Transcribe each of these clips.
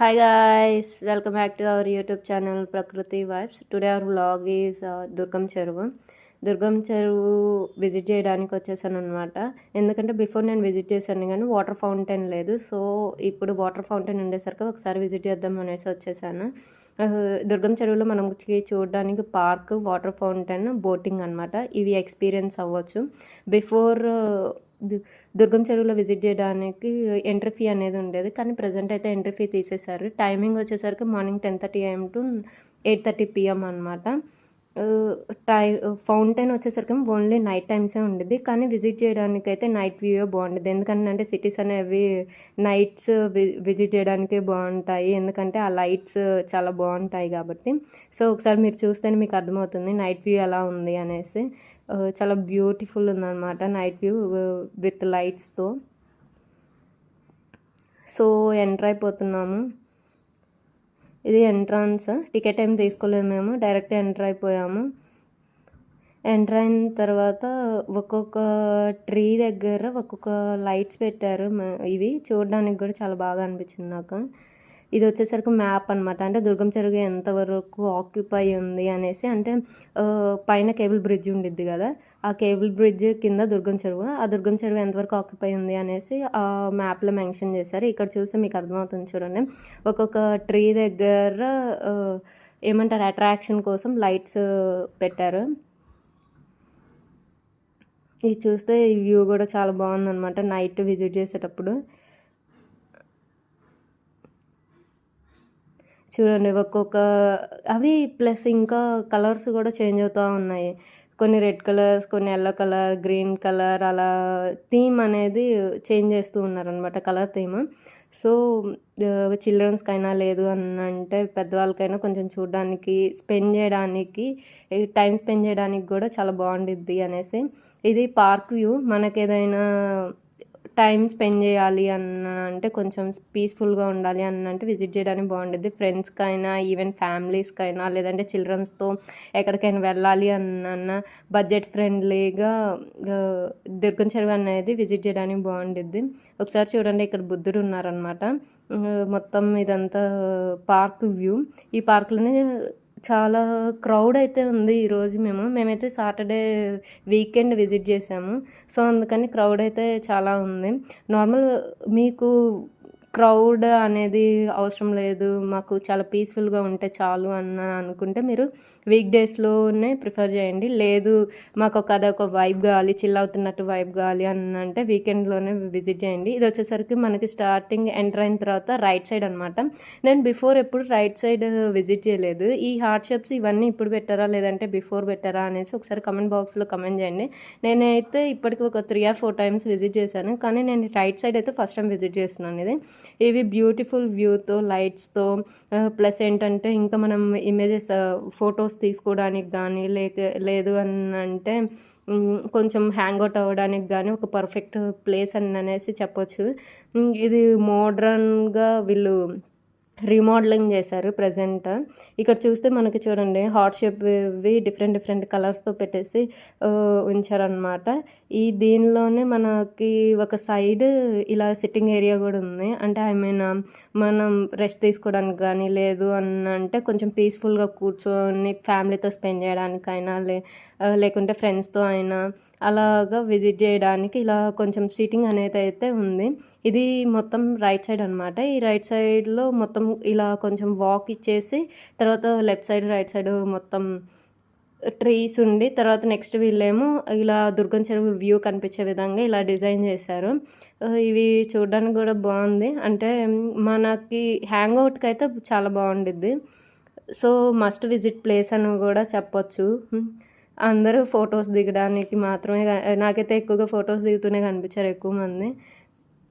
Hi guys, welcome back to our YouTube channel Prakriti Vibes. Today our vlog is దుర్గం చెరువు. దుర్గం చెరువు visit చేయడానికి వచ్చేసాను అనమాట. ఎందుకంటే బిఫోర్ నేను విజిట్ చేశాను కానీ వాటర్ ఫౌంటైన్ లేదు. సో ఇప్పుడు వాటర్ ఫౌంటైన్ ఉండేసరికి ఒకసారి విజిట్ చేద్దాం అనేసి వచ్చేసాను. దుర్గం చెరువులో మనం చూడడానికి పార్క్, వాటర్ ఫౌంటైన్, బోటింగ్ అనమాట. ఇవి ఎక్స్పీరియన్స్ అవ్వచ్చు. బిఫోర్ దుర్గం చెరువులో విజిట్ చేయడానికి ఎంట్రీ ఫీ అనేది ఉండేది. కానీ ప్రజెంట్ అయితే ఎంట్రీ ఫీ తీసేశారు. టైమింగ్ వచ్చేసరికి మార్నింగ్ 10:30 AM టు 8:30 PM అనమాట. ఫౌంటైన్ వచ్చేసరికి ఓన్లీ నైట్ టైమ్సే ఉండేది. కానీ విజిట్ చేయడానికి అయితే నైట్ వ్యూ బాగుండేది. ఎందుకంటే సిటీస్ అనేవి నైట్స్ విజిట్ చేయడానికి బాగుంటాయి. ఎందుకంటే ఆ లైట్స్ చాలా బాగుంటాయి కాబట్టి. సో ఒకసారి మీరు చూస్తేనే మీకు అర్థమవుతుంది నైట్ వ్యూ ఎలా ఉంది అనేసి. చాలా బ్యూటిఫుల్ ఉందన్నమాట నైట్ వ్యూ విత్ లైట్స్తో. సో ఎంటర్ అయిపోతున్నాము. ఇది ఎంట్రన్స్. టికెట్ ఏం తీసుకోలేదు, మేము డైరెక్ట్ ఎంటర్ అయిపోయాము. ఎంటర్ అయిన తర్వాత ఒక్కొక్క ట్రీ దగ్గర ఒక్కొక్క లైట్స్ పెట్టారు. ఇవి చూడడానికి కూడా చాలా బాగా అనిపించింది నాకు. ఇది వచ్చేసరికి మ్యాప్ అనమాట. అంటే దుర్గం చెరువు ఎంతవరకు ఆక్యుపై ఉంది అనేసి. అంటే పైన కేబుల్ బ్రిడ్జ్ ఉండిద్ది కదా, ఆ కేబుల్ బ్రిడ్జ్ కింద దుర్గం చెరువు. ఆ దుర్గం చెరువు ఎంతవరకు ఆక్యుపై ఉంది అనేసి ఆ మ్యాప్లో మెన్షన్ చేశారు. ఇక్కడ చూస్తే మీకు అర్థమవుతుంది చూడండి. ఒక్కొక్క ట్రీ దగ్గర ఏమంటారు అట్రాక్షన్ కోసం లైట్స్ పెట్టారు. ఇది చూస్తే ఈ వ్యూ కూడా చాలా బాగుందన్నమాట నైట్ విజిట్ చేసేటప్పుడు. చూడండి ఒక్కొక్క అవి ప్లస్ ఇంకా కలర్స్ కూడా చేంజ్ అవుతూ ఉన్నాయి. కొన్ని రెడ్ కలర్స్, కొన్ని ఎల్లో కలర్, గ్రీన్ కలర్, అలా థీమ్ అనేది చేంజ్ చేస్తూ ఉన్నారనమాట, కలర్ థీమ్. సో చిల్డ్రన్స్కైనా లేదు అని అంటే పెద్దవాళ్ళకైనా కొంచెం చూడడానికి, స్పెండ్ చేయడానికి, టైం స్పెండ్ చేయడానికి కూడా చాలా బాగుండిద్ది అనేసి. ఇది పార్క్ వ్యూ. మనకి ఏదైనా టైం స్పెండ్ చేయాలి అన్న అంటే కొంచెం పీస్ఫుల్గా ఉండాలి అని అంటే విజిట్ చేయడానికి బాగుంటుంది. ఫ్రెండ్స్కైనా, ఈవెన్ ఫ్యామిలీస్కైనా, లేదంటే చిల్డ్రన్స్తో ఎక్కడికైనా వెళ్ళాలి అన్న బడ్జెట్ ఫ్రెండ్లీగా దుర్గం చెరువు అనేది విజిట్ చేయడానికి బాగుంటుంది. ఒకసారి చూడండి, ఇక్కడ బుద్ధుడు ఉన్నారనమాట. మొత్తం ఇదంతా పార్క్ వ్యూ. ఈ పార్క్లోనే చాలా క్రౌడ్ అయితే ఉంది ఈరోజు. మేమైతే సాటర్డే వీకెండ్ విజిట్ చేసాము. సో అందుకని క్రౌడ్ అయితే చాలా ఉంది. నార్మల్ మీకు క్రౌడ్ అనేది అవసరం లేదు, మాకు చాలా పీస్ఫుల్గా ఉంటే చాలు అనుకుంటే మీరు వీక్ డేస్లోనే ప్రిఫర్ చేయండి. లేదు మాకు అదొక వైబ్ కావాలి, చిల్ అవుతున్నట్టు వైబ్ కావాలి అని అంటే వీకెండ్లోనే విజిట్ చేయండి. ఇది వచ్చేసరికి మనకి స్టార్టింగ్ ఎంటర్ అయిన తర్వాత రైట్ సైడ్ అనమాట. నేను బిఫోర్ ఎప్పుడు రైట్ సైడ్ విజిట్ చేయలేదు. ఈ హార్ట్ షేప్స్ ఇవన్నీ ఇప్పుడు పెట్టారా లేదంటే బిఫోర్ పెట్టారా అనేసి ఒకసారి కమెంట్ బాక్స్లో కమెంట్ చేయండి. నేనైతే ఇప్పటికి ఒక 3 or 4 times విజిట్ చేశాను, కానీ నేను రైట్ సైడ్ అయితే ఫస్ట్ టైం విజిట్ చేస్తున్నాను. ఇవి బ్యూటిఫుల్ వ్యూతో, లైట్స్తో, ప్లస్ ఏంటంటే ఇంకా మనం ఇమేజెస్ ఫొటోస్ తీసుకోవడానికి కానీ లేదు అని అంటే కొంచెం హ్యాంగ్ అవుట్ అవ్వడానికి కానీ ఒక పర్ఫెక్ట్ ప్లేస్ అని అనేసి చెప్పొచ్చు. ఇది మోడ్రన్గా వీళ్ళు రీమోడలింగ్ చేశారు ప్రజెంట్. ఇక్కడ చూస్తే మనకి చూడండి హార్ట్ షేప్వి డిఫరెంట్ కలర్స్తో పెట్టేసి ఉంచారనమాట. దీనిలోనే మనకి ఒక సైడ్ ఇలా సిట్టింగ్ ఏరియా కూడా ఉంది. అంటే మనం రెస్ట్ తీసుకోవడానికి కానీ లేదు అని అంటే కొంచెం పీస్ఫుల్గా కూర్చొని ఫ్యామిలీతో స్పెండ్ చేయడానికైనా లేకుంటే ఫ్రెండ్స్తో అయినా అలాగా విజిట్ చేయడానికి ఇలా కొంచెం సీటింగ్ అనేది అయితే ఉంది. ఇది మొత్తం రైట్ సైడ్ అనమాట. ఈ రైట్ సైడ్లో మొత్తం ఇలా కొంచెం వాక్ ఇచ్చేసి తర్వాత లెఫ్ట్ సైడ్, రైట్ సైడ్ మొత్తం ట్రీస్ ఉండి తర్వాత నెక్స్ట్ వీళ్ళేమో ఇలా దుర్గం చెరువు వ్యూ కనిపించే విధంగా ఇలా డిజైన్ చేశారు. ఇవి చూడడానికి కూడా బాగుంది. అంటే మనకి హ్యాంగ్ అవుట్కి అయితే చాలా బాగుండిద్ది. సో మస్ట్ విజిట్ ప్లేస్ అని కూడా చెప్పొచ్చు. అందరూ ఫొటోస్ దిగడానికి మాత్రమే, నాకైతే ఎక్కువగా ఫొటోస్ దిగుతూనే కనిపించారు ఎక్కువ మంది.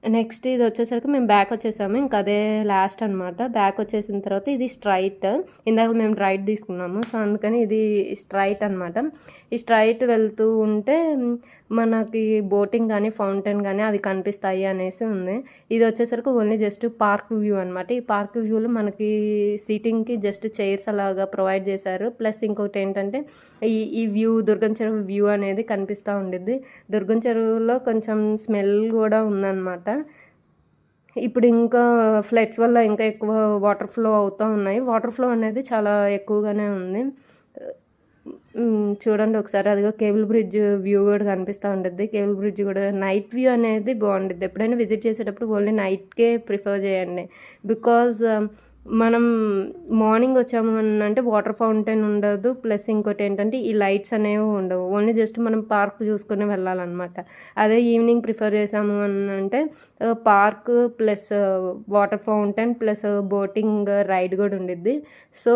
నెక్స్ట్ ఇది వచ్చేసరికి మేము బ్యాక్ వచ్చేసాము. ఇంకా అదే లాస్ట్ అనమాట. బ్యాక్ వచ్చేసిన తర్వాత ఇది స్ట్రైట్. ఇందాక మేము రైట్ తీసుకున్నాము, సో అందుకని ఇది స్ట్రైట్ అనమాట. ఈ స్ట్రైట్ వెళ్తూ ఉంటే మనకి బోటింగ్ కానీ ఫౌంటైన్ కానీ అవి కనిపిస్తాయి అనేసి ఉంది. ఇది వచ్చేసరికి ఓన్లీ జస్ట్ పార్క్ వ్యూ అనమాట. ఈ పార్క్ వ్యూలో మనకి సీటింగ్కి జస్ట్ చైర్స్ అలాగా ప్రొవైడ్ చేశారు. ప్లస్ ఇంకొకటి ఏంటంటే ఈ వ్యూ, దుర్గం చెరువు వ్యూ అనేది కనిపిస్తూ ఉండిద్ది. దుర్గం చెరువులో కొంచెం స్మెల్ కూడా ఉందన్నమాట. ఇప్పుడు ఇంకా ఫ్లడ్స్ వల్ల ఇంకా ఎక్కువ వాటర్ ఫ్లో అవుతా ఉన్నాయి. వాటర్ ఫ్లో అనేది చాలా ఎక్కువగానే ఉంది. చూడండి ఒకసారి అదిగో కేబుల్ బ్రిడ్జ్ వ్యూ కూడా కనిపిస్తా ఉండిద్ది. కేబుల్ బ్రిడ్జ్ కూడా నైట్ వ్యూ అనేది బాగుండిద్ది. ఎప్పుడైనా విజిట్ చేసేటప్పుడు ఓన్లీ నైట్‌కే ప్రిఫర్ చేయండి. బికాజ్ మనం మార్నింగ్ వచ్చాము అంటే వాటర్ ఫౌంటైన్ ఉండదు. ప్లస్ ఇంకోటేంటంటే ఈ లైట్స్ అనేవి ఉండవు. ఓన్లీ జస్ట్ మనం పార్క్ చూసుకొని వెళ్ళాలనమాట. అదే ఈవినింగ్ ప్రిఫర్ చేసాము అంటే park plus water fountain plus boating ride కూడా ఉండిద్ది. సో,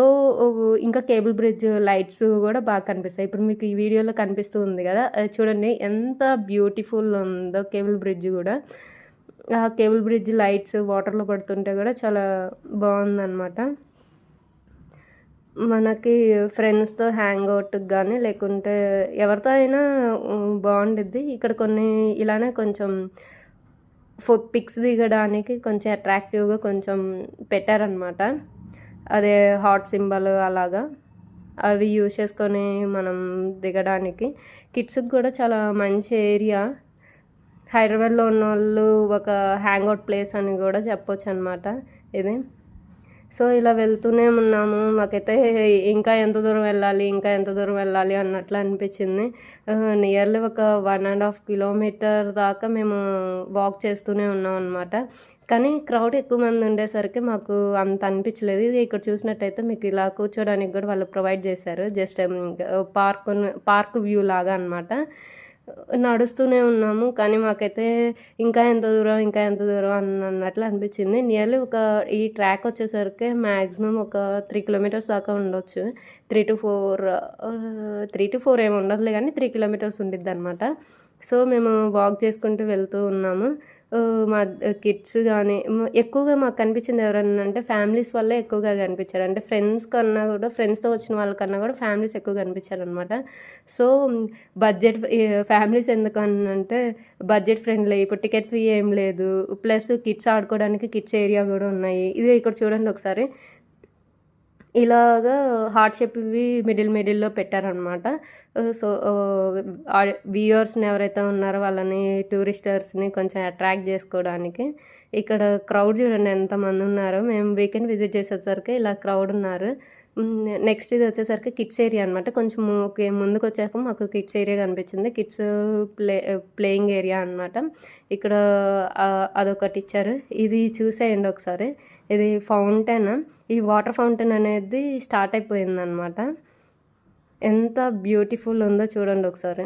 ఇంకా కేబుల్ బ్రిడ్జ్ లైట్స్ కూడా బాగా కనిపిస్తాయి. ఇప్పుడు మీకు ఈ వీడియోలో కనిపిస్తూ ఉంది కదా! అది చూడండి ఎంత బ్యూటిఫుల్ ఉందో కేబుల్ బ్రిడ్జ్ కూడా. ఆ కేబుల్ బ్రిడ్జ్ లైట్స్ వాటర్‌లో పడుతుంటే కూడా చాలా బాగుందనమాట. మనకి ఫ్రెండ్స్‌తో హ్యాంగ్ ఔట్‌కి గానీ, లేకుంటే ఎవరితో అయినా బావుండిద్ది. ఇక్కడ కొన్ని ఇలానే కొంచెం పిక్స్ దిగడానికి కొంచెం అట్రాక్టివ్‌గా కొంచెం పెట్టారనమాట. అదే హార్ట్ సింబల్ అలాగా. అవి యూజ్ చేసుకొని మనం దిగడానికి. కిడ్స్‌కి కూడా చాలా మంచి ఏరియా. హైదరాబాద్‌లో ఉన్నోళ్ళు ఒక హ్యాంగ్ ఔట్ ప్లేస్ అని కూడా చెప్పొచ్చనమాట ఇది. సో, ఇలా వెళ్తూనే ఉన్నాము. మాకైతే ఇంకా ఎంత దూరం వెళ్ళాలి, ఇంకా ఎంత దూరం వెళ్ళాలి అన్నట్లు అనిపించింది. నియర్లీ ఒక 1½ కిలోమీటర్ దాకా మేము వాక్ చేస్తూనే ఉన్నామనమాట. కానీ క్రౌడ్ ఎక్కువ మంది ఉండేసరికి మాకు అంత అనిపించలేదు. ఇది ఇక్కడ చూసినట్టయితే మీకు ఇలా కూర్చోడానికి కూడా వాళ్ళు ప్రొవైడ్ చేశారు. జస్ట్ పార్క్ వ్యూ లాగా అనమాట. నడుస్తూనే ఉన్నాము. కానీ మాకైతే ఇంకా ఎంత దూరం, ఇంకా ఎంత దూరం అన్నట్లు అనిపించింది. నియర్లీ ఈ ట్రాక్ వచ్చేసరికి మ్యాక్సిమం ఒక 3 కిలోమీటర్స్ దాకా ఉండొచ్చు. 3-4 ఏమి ఉండదులే కానీ 3 కిలోమీటర్స్ ఉండిద్దనమాట. సో, మేము వాక్ చేసుకుంటూ వెళ్తూ ఉన్నాము. మా కిడ్స్ గానీ ఎక్కువగా మాకు కనిపించింది ఎవరన్నా అంటే ఫ్యామిలీస్ వల్లే ఎక్కువగా కనిపించారు. అంటే ఫ్రెండ్స్ కన్నా కూడా ఫ్రెండ్స్‌తో వచ్చిన వాళ్ళకన్నా కూడా ఫ్యామిలీస్ ఎక్కువ కనిపించారనమాట. సో, ఫ్యామిలీస్ ఎందుకనంటే బడ్జెట్ ఫ్రెండ్లీ. ఇప్పుడు టికెట్ ఫీ ఏం లేదు. ప్లస్ కిడ్స్ ఆడుకోవడానికి కిడ్స్ ఏరియా కూడా ఉన్నాయి. ఇది ఇక్కడ చూడండి ఒకసారి. ఇలాగా హార్ట్ షేప్ ఇవి మిడిల్‌లో పెట్టారనమాట. సో, వ్యూయర్స్‌ని ఎవరైతే ఉన్నారో వాళ్ళని టూరిస్టర్స్‌ని కొంచెం అట్రాక్ట్ చేసుకోవడానికి. ఇక్కడ క్రౌడ్ చూడండి ఎంతమందున్నారో. మేము వీకెండ్ విజిట్ చేసేసరికి ఇలా క్రౌడ్ ఉన్నారు. నెక్స్ట్ ఇది వచ్చేసరికి కిడ్స్ ఏరియా అనమాట. కొంచెం ముందుకొచ్చాక మాకు కిడ్స్ ఏరియా కనిపించింది. కిడ్స్ ప్లేయింగ్ ఏరియా అనమాట. ఇక్కడ అదొకటి ఇచ్చారు. ఇది చూసేయండి ఒకసారి. ఇది ఫౌంటైన్. ఈ వాటర్ ఫౌంటైన్ అనేది స్టార్ట్ అయిపోయిందనమాట. ఎంత బ్యూటిఫుల్ ఉందో చూడండి ఒకసారి.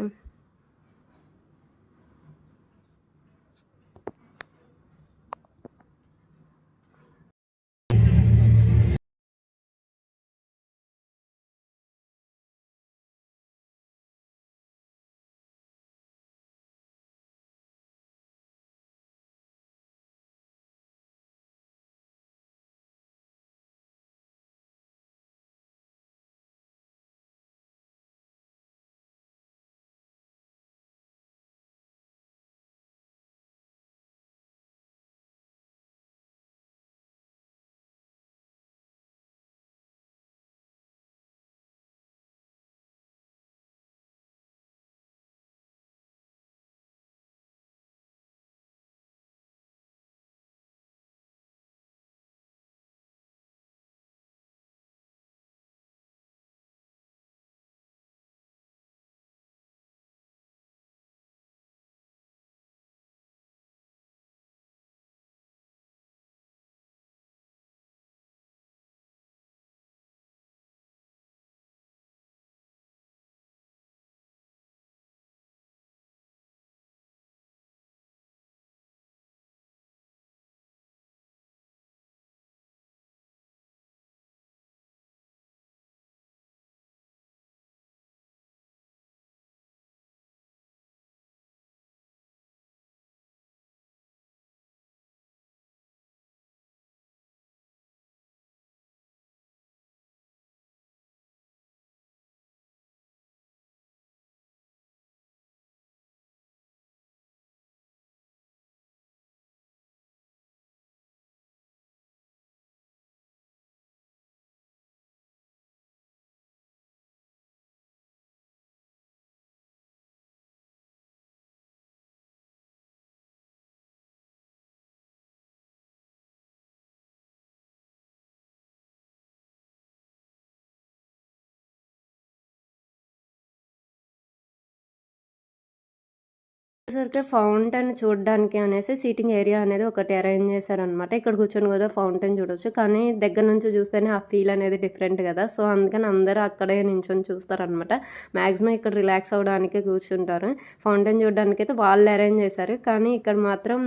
వచ్చేసరికి ఫౌంటైన్ చూడడానికి అనేసి సీటింగ్ ఏరియా అనేది ఒకటి అరేంజ్ చేశారనమాట. ఇక్కడ కూర్చొని కూడా ఫౌంటైన్ చూడొచ్చు. కానీ దగ్గర నుంచి చూస్తేనే ఆ ఫీల్ అనేది డిఫరెంట్ కదా! సో, అందుకని అందరూ అక్కడే నించొని చూస్తారనమాట. మ్యాక్సిమం ఇక్కడ రిలాక్స్ అవ్వడానికే కూర్చుంటారు. ఫౌంటైన్ చూడడానికైతే వాళ్ళు అరేంజ్ చేశారు. కానీ ఇక్కడ మాత్రం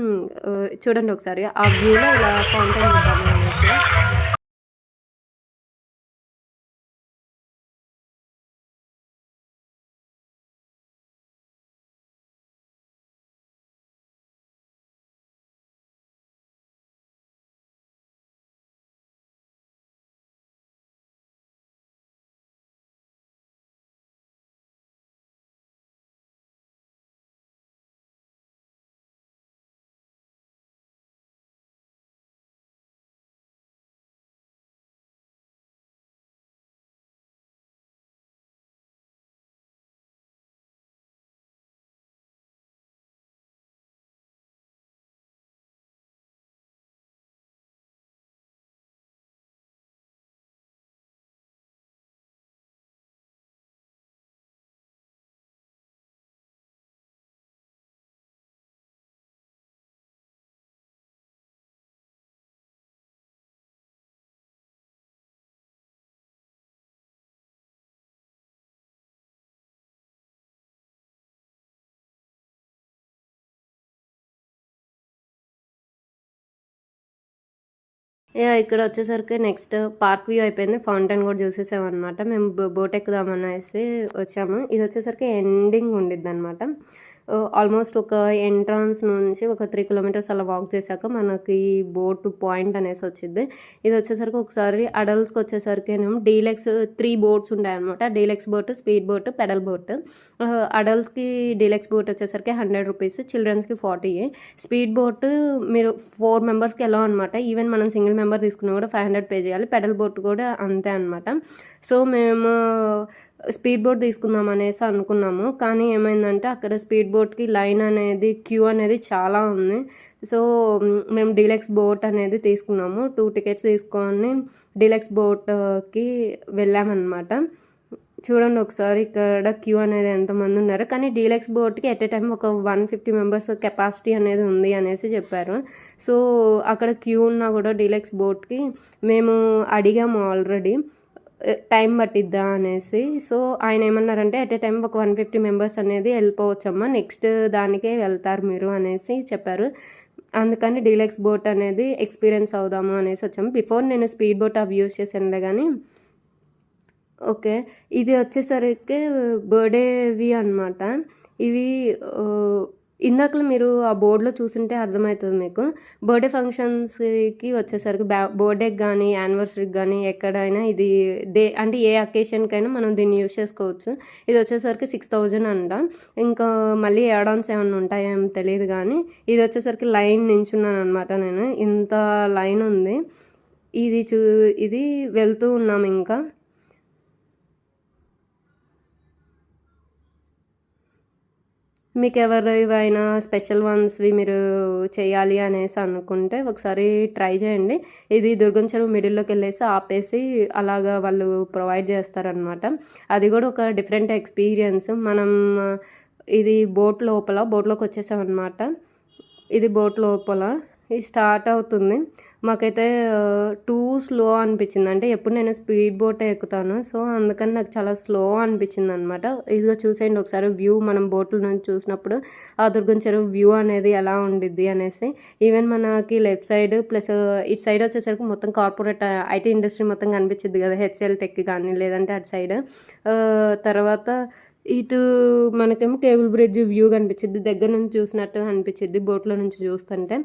చూడండి ఒకసారి ఆ వ్యూలో ఇలా ఫౌంటైన్ చూద్దాము అనేసి. ఇక్కడ వచ్చేసరికి నెక్స్ట్ పార్క్ వ్యూ అయిపోయింది. ఫౌంటైన్ కూడా చూసేసామనమాట. మేము బోట్ ఎక్కుదామనేసి వచ్చాము. ఇది వచ్చేసరికి ఎండింగ్ ఉండిద్దనమాట. ఆల్మోస్ట్ ఒక ఎంట్రన్స్ నుంచి ఒక 3 కిలోమీటర్స్ అలా వాక్ చేశాక మనకి బోట్ పాయింట్ అనేసి వచ్చింది. ఇది వచ్చేసరికి ఒకసారి అడల్ట్స్కి వచ్చేసరికేనేమో డీలక్స్ 3 బోట్స్ ఉంటాయన్నమాట. Deluxe boat, speed boat, pedal boat. అడల్ట్స్కి డీలక్స్ బోట్ వచ్చేసరికి 100 రూపీస్, చిల్డ్రన్స్కి 40. స్పీడ్ బోట్ మీరు 4 మెంబర్స్కి ఎలా అనమాట. ఈవెన్ మనం సింగిల్ మెంబర్ తీసుకున్నా కూడా 500 పే చేయాలి. పెడల్ బోట్ కూడా అంతే అనమాట. సో మేము స్పీడ్ బోట్ తీసుకుందాం అనేసి అనుకున్నాము. కానీ ఏమైందంటే అక్కడ స్పీడ్ బోట్కి లైన్ అనేది క్యూ అనేది చాలా ఉంది. సో మేము డీలక్స్ బోట్ అనేది తీసుకున్నాము. 2 టికెట్స్ తీసుకొని డీలక్స్ బోట్కి వెళ్ళామన్నమాట. చూడండి ఒకసారి ఇక్కడ క్యూ అనేది ఎంతమంది ఉన్నారు. కానీ డీలక్స్ బోట్కి ఎట్ ఏ టైం ఒక 150 మెంబర్స్ కెపాసిటీ అనేది ఉంది అనేసి చెప్పారు. సో అక్కడ క్యూ ఉన్నా కూడా డీలక్స్ బోట్కి మేము అడిగాము ఆల్రెడీ టైం పట్టిద్దా అనేసి. సో ఆయన ఏమన్నారంటే ఎట్ ఏ టైం ఒక 150 మెంబర్స్ అనేది వెళ్ళిపోవచ్చమ్మా, నెక్స్ట్ దానికే వెళ్తారు మీరు అనేసి చెప్పారు. అందుకని డీలక్స్ బోట్ అనేది ఎక్స్పీరియన్స్ అవుదాము అనేసి వచ్చాము. బిఫోర్ నేను స్పీడ్ బోట్ అవి యూజ్ చేశానులే కానీ. ఓకే, ఇది వచ్చేసరికి బర్త్డేవి అనమాట. ఇవి ఇందాకలు మీరు ఆ బోర్డులో చూసుంటే అర్థమవుతుంది మీకు. బర్త్డే ఫంక్షన్స్కి వచ్చేసరికి బర్త్డేకి కానీ యానివర్సరీకి కానీ ఎక్కడైనా ఇది అంటే ఏ అకేషన్కైనా మనం దీన్ని యూజ్ చేసుకోవచ్చు. ఇది వచ్చేసరికి 6000 అంట. ఇంకా మళ్ళీ యాడ్ ఆన్స్ ఏమైనా ఉంటాయేమో తెలియదు కానీ ఇది వచ్చేసరికి లైన్ నించున్నాను అనమాట. నేను ఇంత లైన్ ఉంది. ఇది వెళ్తూ ఉన్నాం. ఇంకా మీకు ఎవరివైనా స్పెషల్ వన్స్వి మీరు చేయాలి అనేసి అనుకుంటే ఒకసారి ట్రై చేయండి. ఇది దుర్గం చెరువు మిడిల్లోకి వెళ్ళేసి ఆపేసి అలాగా వాళ్ళు ప్రొవైడ్ చేస్తారనమాట. అది కూడా ఒక డిఫరెంట్ ఎక్స్పీరియన్స్. మనం ఇది బోట్లోకి వచ్చేసామన్నమాట. ఇది బోట్ లోపల ఇది స్టార్ట్ అవుతుంది. మాకైతే టూ స్లో అనిపించింది. అంటే ఎప్పుడు నేను స్పీడ్ బోటే ఎక్కుతాను. సో అందుకని నాకు చాలా స్లో అనిపించింది అనమాట. ఇదిగో చూసేయండి ఒకసారి వ్యూ. మనం బోట్ల నుంచి చూసినప్పుడు ఆ దుర్గం చెరువు వ్యూ అనేది ఎలా ఉండిద్ది అనేసి. ఈవెన్ మనకి లెఫ్ట్ సైడ్ ప్లస్ ఇటు సైడ్ వచ్చేసరికి మొత్తం కార్పొరేట్ ఐటీ ఇండస్ట్రీ మొత్తం కనిపించింది కదా, హెచ్సిఎల్ టెక్ కానీ లేదంటే అటు సైడ్. తర్వాత ఇటు మనకేమో కేబుల్ బ్రిడ్జ్ వ్యూ కనిపించింది. దగ్గర నుంచి చూసినట్టు అనిపించింది బోట్లో నుంచి చూస్తుంటే.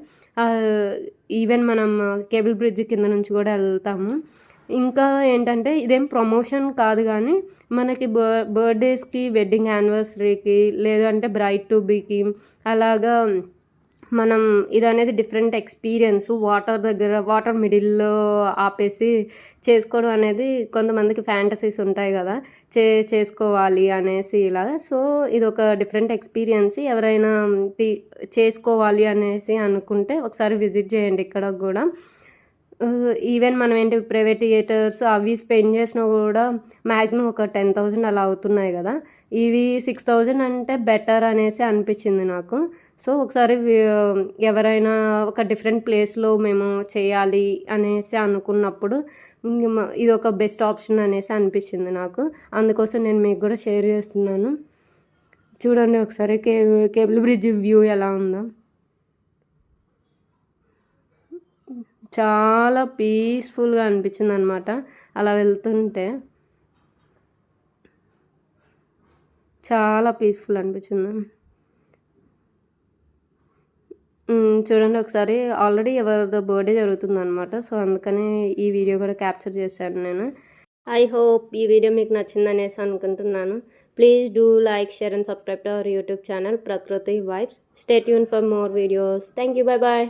ఈవెన్ మనం కేబుల్ బ్రిడ్జ్ కింద నుంచి కూడా వెళ్తాము. ఇంకా ఏంటంటే ఇదేం ప్రమోషన్ కాదు కానీ మనకి బర్త్డేస్కి, వెడ్డింగ్ యానివర్సరీకి, లేదంటే బ్రైడ్ టు బీకి అలాగా మనం ఇది అనేది డిఫరెంట్ ఎక్స్పీరియన్స్. వాటర్ మిడిల్లో ఆపేసి చేసుకోవడం అనేది కొంతమందికి ఫ్యాంటసీస్ ఉంటాయి కదా, చేసుకోవాలి అనేసి ఇలా. సో ఇది ఒక డిఫరెంట్ ఎక్స్పీరియన్స్. ఎవరైనా చేసుకోవాలి అనేసి అనుకుంటే ఒకసారి విజిట్ చేయండి ఇక్కడ కూడా. ఈవెన్ మనం ఏంటి ప్రైవేట్ థియేటర్స్ అవి స్పెండ్ చేసినా కూడా మ్యాక్సిమం ఒక 10,000 అలా అవుతున్నాయి కదా. ఇవి 6000 అంటే బెటర్ అనేసి అనిపించింది నాకు. సో ఒకసారి ఎవరైనా ఒక డిఫరెంట్ ప్లేస్లో మేము చేయాలి అనేసి అనుకున్నప్పుడు ఇది ఒక బెస్ట్ ఆప్షన్ అనేసి అనిపించింది నాకు. అందుకోసం నేను మీకు కూడా షేర్ చేస్తున్నాను. చూడండి ఒకసారి కేబుల్ బ్రిడ్జ్ వ్యూ ఎలా ఉందో. చాలా పీస్ఫుల్గా అనిపించింది అనమాట అలా వెళ్తుంటే. చాలా పీస్ఫుల్ అనిపించింది. చూడండి ఒకసారి ఆల్రెడీ ఎవరిదో బర్త్డే జరుగుతుందనమాట. సో అందుకని ఈ వీడియో కూడా క్యాప్చర్ చేశాను నేను. ఐ హోప్ ఈ వీడియో మీకు నచ్చిందనేసి అనుకుంటున్నాను. Please do like, share and subscribe to our YouTube channel Prakruti vibes. Stay tune for more videos. Thank you. Bye bye.